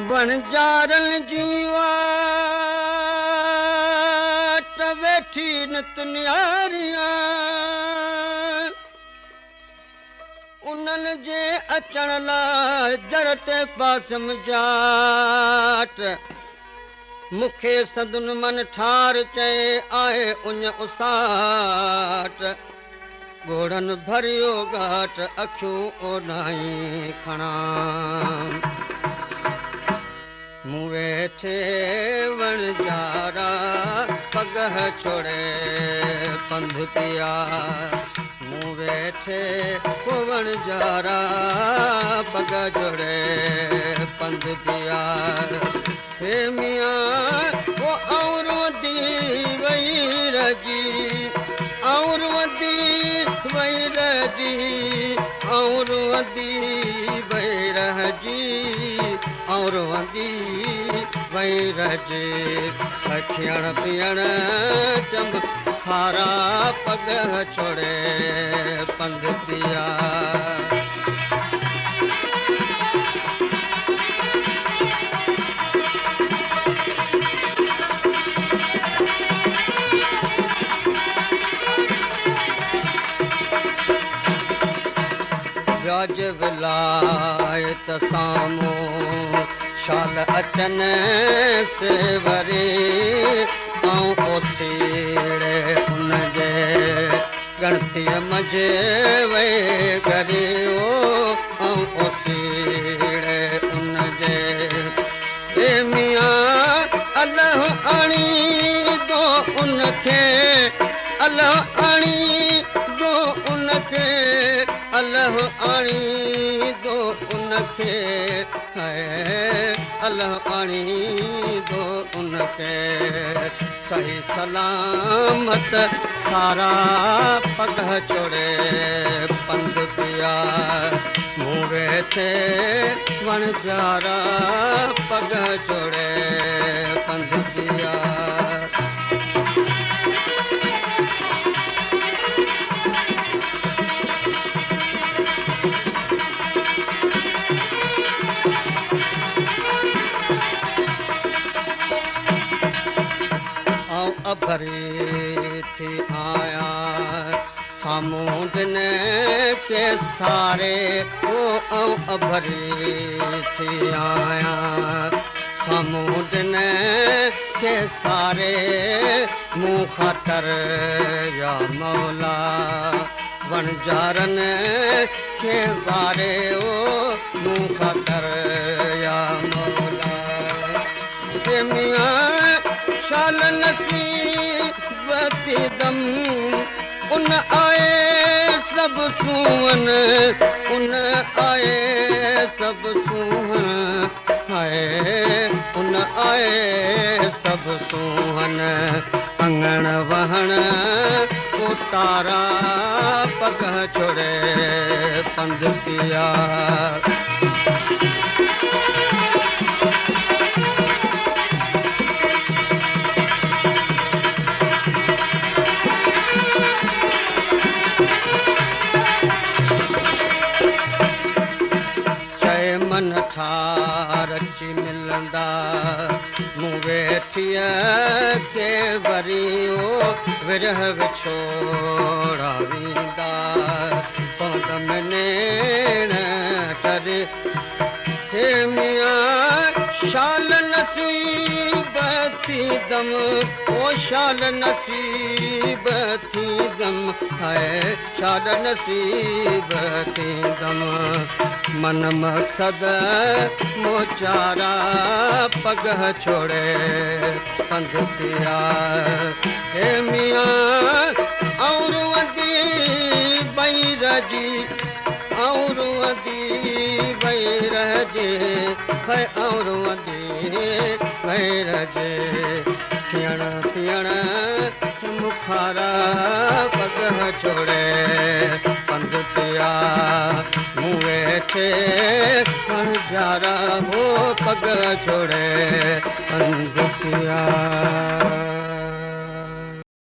वणजारन जीवा वेठी नित न्यारियां उन्हनि जे अचण लाइ जड़ ते पासम जाट मूंखे सदुन मन ठार चए आहे उञ उसाट घोड़नि भरियो घाट अखियूं ओढ़ाई खणा मूं वेठे वणजारा पगह छोड़े पंध पिया मूं वेठे वणजारा पग जोड़े पंध पिया हे मियां वो और वधी वई रजी और वधी वई रजी और वधी वई रजी और वधी वई रजे खियण पियण चंब खारा पग छोड़े पंध पिया व्याज विलायत सामो शाल अचन से वरी आऊं ओसीड़े उनजे गणतीअ मजे वे करे ओ आऊं ओसीड़े उनजे हे मियां अल्लाह आणी दो उनखे अल्लाह आणी दो उनखे अल्लाह आणी दो उनखे है अल्लाह आणी दो उनखे सही सलामत सारा पग छोड़े पंध पिया मूं वेठे वणजारा पग छोड़े पंध पिया अभरी थी आया सामूंड के सारे ओ अभरी थी आया सामूंड के सारे मूं ख़ातर या मौला वणजारन के बारे ओ मूं ख़ातर या मौला हे मियां शाल नसीबती दम उन आए सब सुवन उन आए सब सुवन आए उन आए सब सुवन अंगण वहण उतारा पग छोड़े पंध पिया मन ठार अची मिलंदा मूं वेठीअ के वरी ओ विरह विछोड़ा वेंदा पवंद में नेण करे हे मियां शाल नसीब थी दम ओ शाल नसीब थी दम है शाल नसीब थी दम मन मकसद मोचारा पग छोड़े पंध पिया हे मियां और वधी वई रजी और वधी वई रजे है और वधी वई रजे खियण पियण मुखारा पग छोड़े पंध पिया मूं वेठे वणजारा वो पग छोड़े पंध पिया।